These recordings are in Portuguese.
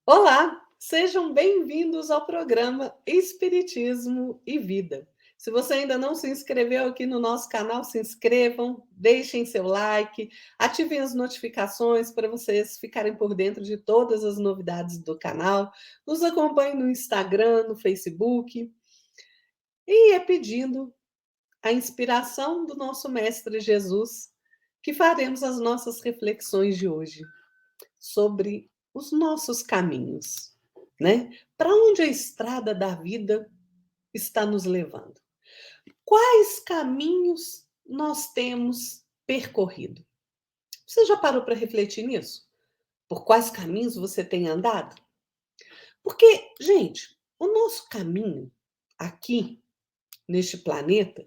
Olá, sejam bem-vindos ao programa Espiritismo e Vida. Se você ainda não se inscreveu aqui no nosso canal, se inscrevam, deixem seu like, ativem as notificações para vocês ficarem por dentro de todas as novidades do canal. Nos acompanhem no Instagram, no Facebook e é pedindo a inspiração do nosso Mestre Jesus que faremos as nossas reflexões de hoje sobre os nossos caminhos, né? Para onde a estrada da vida está nos levando? Quais caminhos nós temos percorrido? Você já parou para refletir nisso? Por quais caminhos você tem andado? Porque, gente, o nosso caminho aqui neste planeta,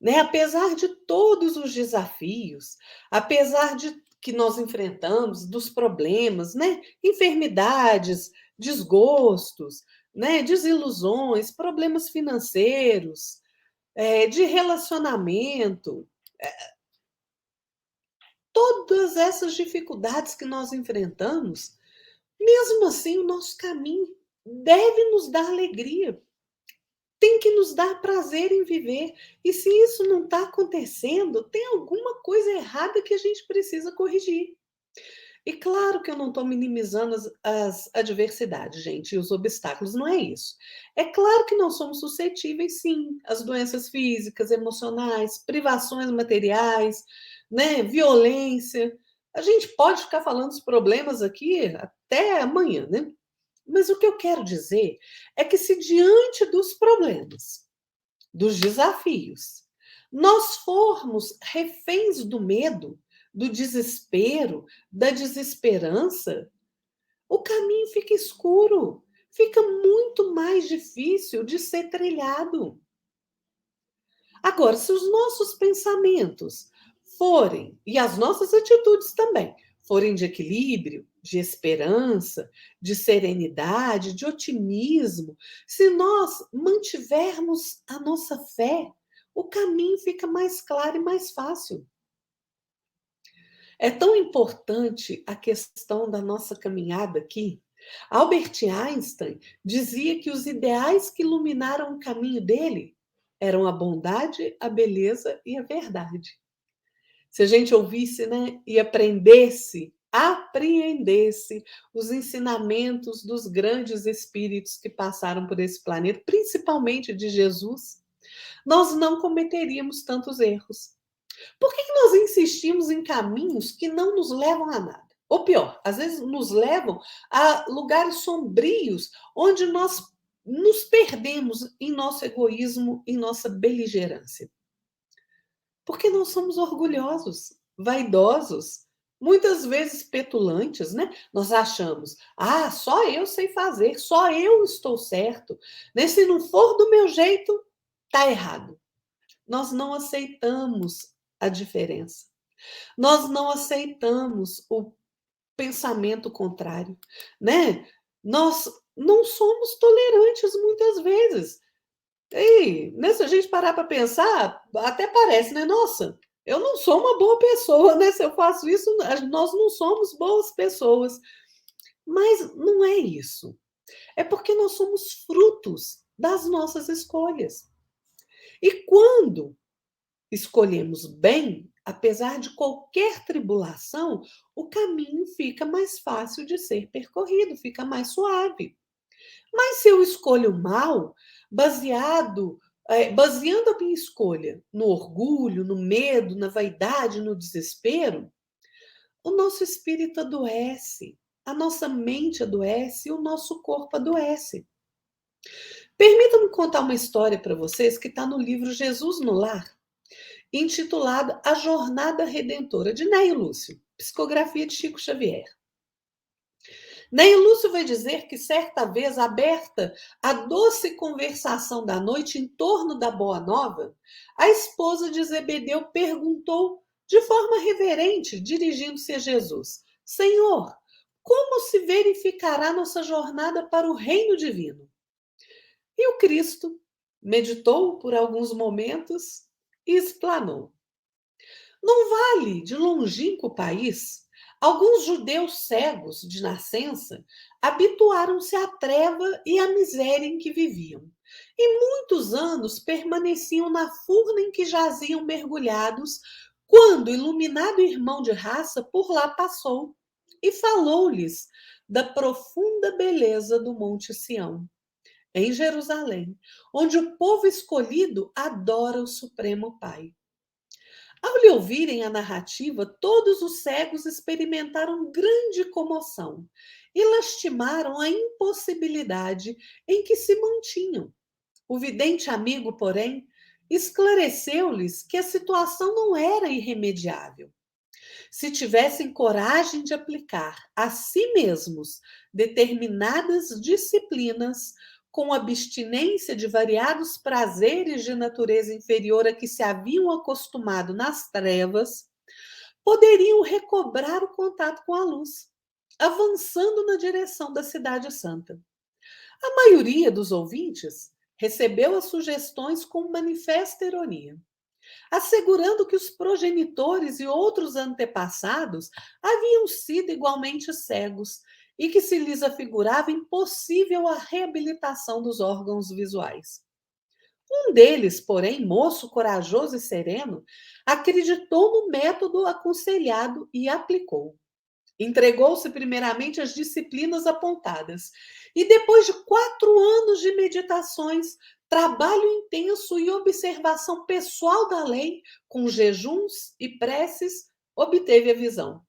né, apesar de todos os desafios, apesar de que nós enfrentamos, dos problemas, né, enfermidades, desgostos, né, desilusões, problemas financeiros, de relacionamento, todas essas dificuldades que nós enfrentamos, mesmo assim, o nosso caminho deve nos dar alegria, tem que nos dar prazer em viver. E se isso não está acontecendo, tem alguma coisa errada que a gente precisa corrigir. E claro que eu não estou minimizando as adversidades, gente, e os obstáculos, não é isso. É claro que nós somos suscetíveis, sim, às doenças físicas, emocionais, privações materiais, né, violência. A gente pode ficar falando dos problemas aqui até amanhã, né? Mas o que eu quero dizer é que se diante dos problemas, dos desafios, nós formos reféns do medo, do desespero, da desesperança, o caminho fica escuro, fica muito mais difícil de ser trilhado. Agora, se os nossos pensamentos forem, e as nossas atitudes também, forem de equilíbrio, de esperança, de serenidade, de otimismo, se nós mantivermos a nossa fé, o caminho fica mais claro e mais fácil. É tão importante a questão da nossa caminhada aqui. Albert Einstein dizia que os ideais que iluminaram o caminho dele eram a bondade, a beleza e a verdade. Se a gente ouvisse, né, e apreendesse os ensinamentos dos grandes espíritos que passaram por esse planeta, principalmente de Jesus, nós não cometeríamos tantos erros. Por que nós insistimos em caminhos que não nos levam a nada? Ou pior, às vezes nos levam a lugares sombrios, onde nós nos perdemos em nosso egoísmo, em nossa beligerância. Porque nós somos orgulhosos, vaidosos, muitas vezes petulantes, né? Nós achamos, só eu sei fazer, só eu estou certo, né? Se não for do meu jeito, tá errado. Nós não aceitamos a diferença. Nós não aceitamos o pensamento contrário, né? Nós não somos tolerantes muitas vezes. E, né, se a gente parar para pensar, até parece, né? Nossa, eu não sou uma boa pessoa, né? Se eu faço isso, nós não somos boas pessoas. Mas não é isso. É porque nós somos frutos das nossas escolhas. E quando escolhemos bem, apesar de qualquer tribulação, o caminho fica mais fácil de ser percorrido, fica mais suave. Mas se eu escolho mal, baseando a minha escolha no orgulho, no medo, na vaidade, no desespero, o nosso espírito adoece, a nossa mente adoece e o nosso corpo adoece. Permitam-me contar uma história para vocês que está no livro Jesus no Lar, intitulado A Jornada Redentora, de Neio Lúcio, psicografia de Chico Xavier. Neio Lúcio vai dizer que certa vez, aberta a doce conversação da noite em torno da Boa Nova, a esposa de Zebedeu perguntou de forma reverente, dirigindo-se a Jesus: Senhor, como se verificará nossa jornada para o reino divino? E o Cristo meditou por alguns momentos e explanou: não vale de longínquo país Alguns judeus cegos de nascença habituaram-se à treva e à miséria em que viviam. E muitos anos permaneciam na furna em que jaziam mergulhados, quando o iluminado irmão de raça por lá passou e falou-lhes da profunda beleza do Monte Sião, em Jerusalém, onde o povo escolhido adora o Supremo Pai. Ao lhe ouvirem a narrativa, todos os cegos experimentaram grande comoção e lastimaram a impossibilidade em que se mantinham. O vidente amigo, porém, esclareceu-lhes que a situação não era irremediável. Se tivessem coragem de aplicar a si mesmos determinadas disciplinas, com abstinência de variados prazeres de natureza inferior a que se haviam acostumado nas trevas, poderiam recobrar o contato com a luz, avançando na direção da Cidade Santa. A maioria dos ouvintes recebeu as sugestões com manifesta ironia, assegurando que os progenitores e outros antepassados haviam sido igualmente cegos e que se lhes afigurava impossível a reabilitação dos órgãos visuais. Um deles, porém, moço corajoso e sereno, acreditou no método aconselhado e aplicou. Entregou-se primeiramente às disciplinas apontadas e, depois de 4 anos de meditações, trabalho intenso e observação pessoal da lei, com jejuns e preces, obteve a visão.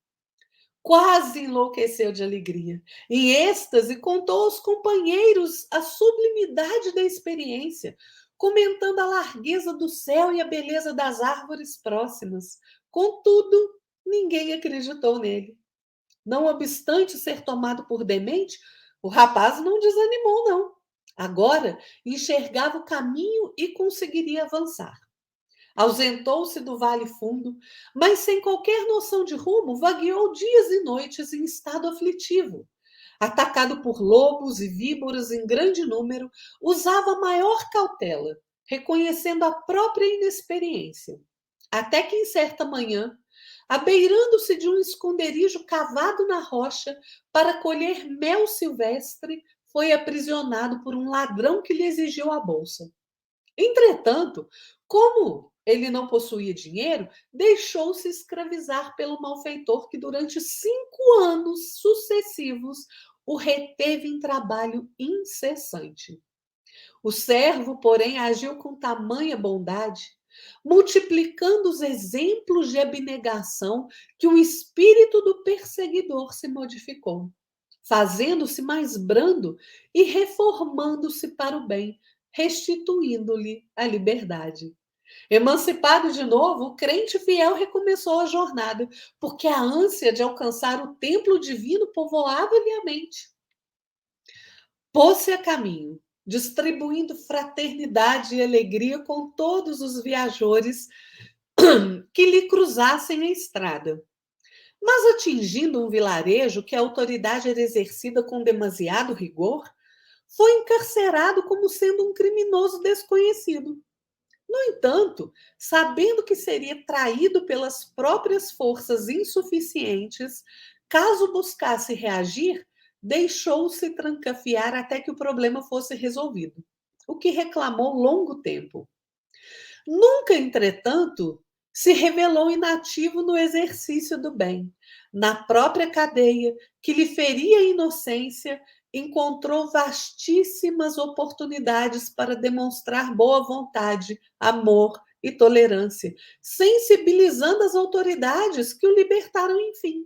Quase enlouqueceu de alegria. Em êxtase, contou aos companheiros a sublimidade da experiência, comentando a largueza do céu e a beleza das árvores próximas. Contudo, ninguém acreditou nele. Não obstante ser tomado por demente, o rapaz não desanimou, não. Agora enxergava o caminho e conseguiria avançar. Ausentou-se do vale fundo, mas sem qualquer noção de rumo, vagueou dias e noites em estado aflitivo. Atacado por lobos e víboras em grande número, usava maior cautela, reconhecendo a própria inexperiência. Até que, em certa manhã, abeirando-se de um esconderijo cavado na rocha para colher mel silvestre, foi aprisionado por um ladrão que lhe exigiu a bolsa. Entretanto, como ele não possuía dinheiro, deixou-se escravizar pelo malfeitor que, durante 5 anos sucessivos, o reteve em trabalho incessante. O servo, porém, agiu com tamanha bondade, multiplicando os exemplos de abnegação, que o espírito do perseguidor se modificou, fazendo-se mais brando e reformando-se para o bem, restituindo-lhe a liberdade. Emancipado de novo, o crente fiel recomeçou a jornada, porque a ânsia de alcançar o templo divino povoava-lhe a mente. Pôs-se a caminho, distribuindo fraternidade e alegria com todos os viajores que lhe cruzassem a estrada. Mas, atingindo um vilarejo que a autoridade era exercida com demasiado rigor, foi encarcerado como sendo um criminoso desconhecido. No entanto, sabendo que seria traído pelas próprias forças insuficientes, caso buscasse reagir, deixou-se trancafiar até que o problema fosse resolvido, o que reclamou longo tempo. Nunca, entretanto, se revelou inativo no exercício do bem. Na própria cadeia, que lhe feria a inocência, encontrou vastíssimas oportunidades para demonstrar boa vontade, amor e tolerância, sensibilizando as autoridades que o libertaram, enfim.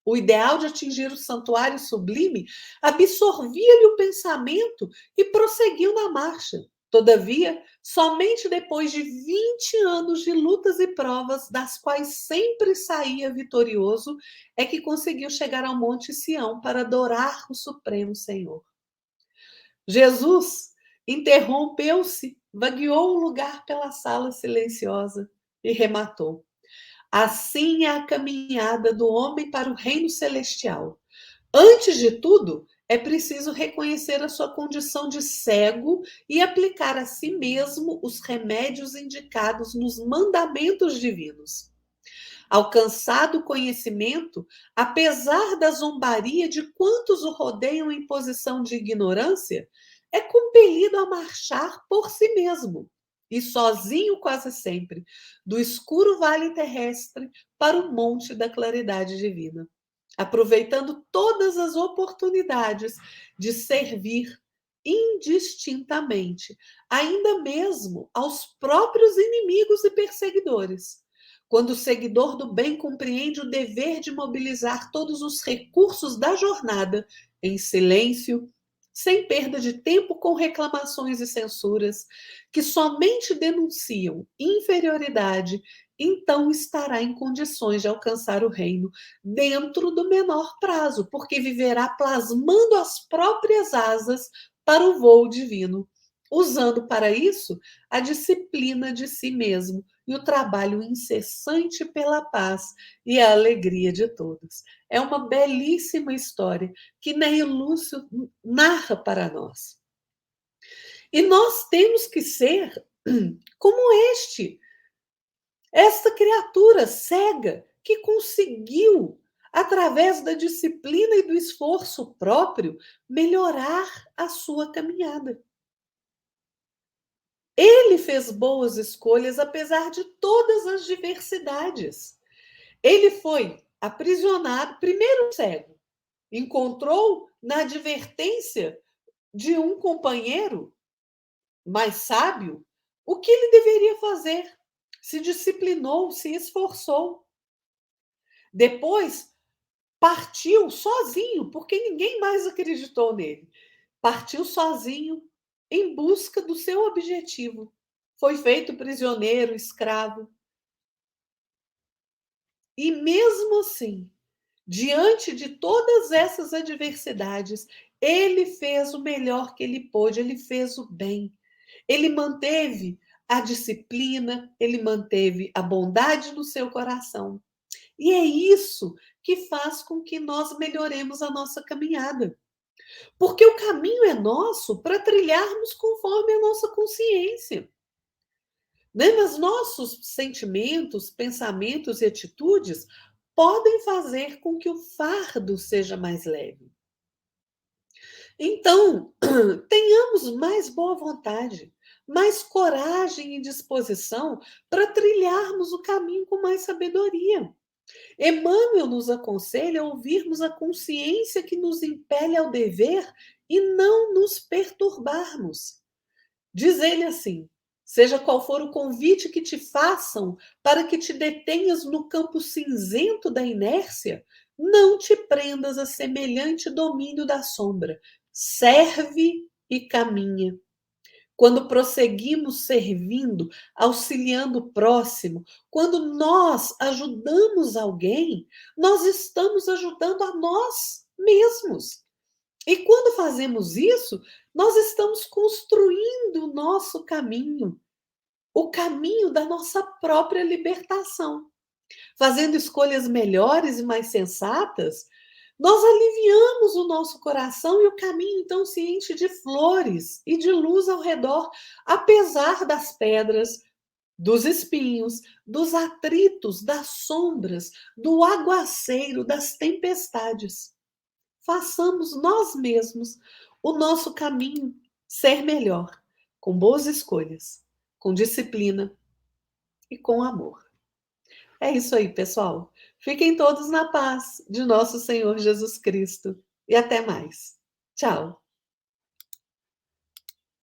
O ideal de atingir o santuário sublime absorvia-lhe o pensamento e prosseguiu na marcha. Todavia, somente depois de 20 anos de lutas e provas, das quais sempre saía vitorioso, é que conseguiu chegar ao Monte Sião para adorar o Supremo Senhor. Jesus interrompeu-se, vagueou o lugar pela sala silenciosa e rematou. Assim é a caminhada do homem para o reino celestial. Antes de tudo, é preciso reconhecer a sua condição de cego e aplicar a si mesmo os remédios indicados nos mandamentos divinos. Alcançado o conhecimento, apesar da zombaria de quantos o rodeiam em posição de ignorância, é compelido a marchar por si mesmo, e sozinho quase sempre, do escuro vale terrestre para o monte da claridade divina, aproveitando todas as oportunidades de servir indistintamente, ainda mesmo aos próprios inimigos e perseguidores. Quando o seguidor do bem compreende o dever de mobilizar todos os recursos da jornada em silêncio, sem perda de tempo com reclamações e censuras, que somente denunciam inferioridade, então estará em condições de alcançar o reino dentro do menor prazo, porque viverá plasmando as próprias asas para o voo divino, usando para isso a disciplina de si mesmo e o trabalho incessante pela paz e a alegria de todos. É uma belíssima história que Neil Lúcio narra para nós. E nós temos que ser como esta criatura cega que conseguiu, através da disciplina e do esforço próprio, melhorar a sua caminhada. Ele fez boas escolhas apesar de todas as diversidades. Ele foi aprisionado, primeiro cego, encontrou na advertência de um companheiro mais sábio o que ele deveria fazer. Se disciplinou, se esforçou. Depois partiu sozinho, porque ninguém mais acreditou nele. Partiu sozinho em busca do seu objetivo. Foi feito prisioneiro, escravo. E mesmo assim, diante de todas essas adversidades, ele fez o melhor que ele pôde, ele fez o bem. Ele manteve a disciplina, ele manteve a bondade no seu coração. E é isso que faz com que nós melhoremos a nossa caminhada. Porque o caminho é nosso para trilharmos conforme a nossa consciência. Né? Mas nossos sentimentos, pensamentos e atitudes podem fazer com que o fardo seja mais leve. Então, tenhamos mais boa vontade, mais coragem e disposição para trilharmos o caminho com mais sabedoria. Emmanuel nos aconselha a ouvirmos a consciência que nos impele ao dever e não nos perturbarmos. Diz ele assim: seja qual for o convite que te façam para que te detenhas no campo cinzento da inércia, não te prendas a semelhante domínio da sombra. Serve e caminha. Quando prosseguimos servindo, auxiliando o próximo, quando nós ajudamos alguém, nós estamos ajudando a nós mesmos. E quando fazemos isso, nós estamos construindo o nosso caminho, o caminho da nossa própria libertação. Fazendo escolhas melhores e mais sensatas, nós aliviamos o nosso coração e o caminho então se enche de flores e de luz ao redor, apesar das pedras, dos espinhos, dos atritos, das sombras, do aguaceiro, das tempestades. Façamos nós mesmos o nosso caminho ser melhor, com boas escolhas, com disciplina e com amor. É isso aí, pessoal. Fiquem todos na paz de nosso Senhor Jesus Cristo e até mais. Tchau.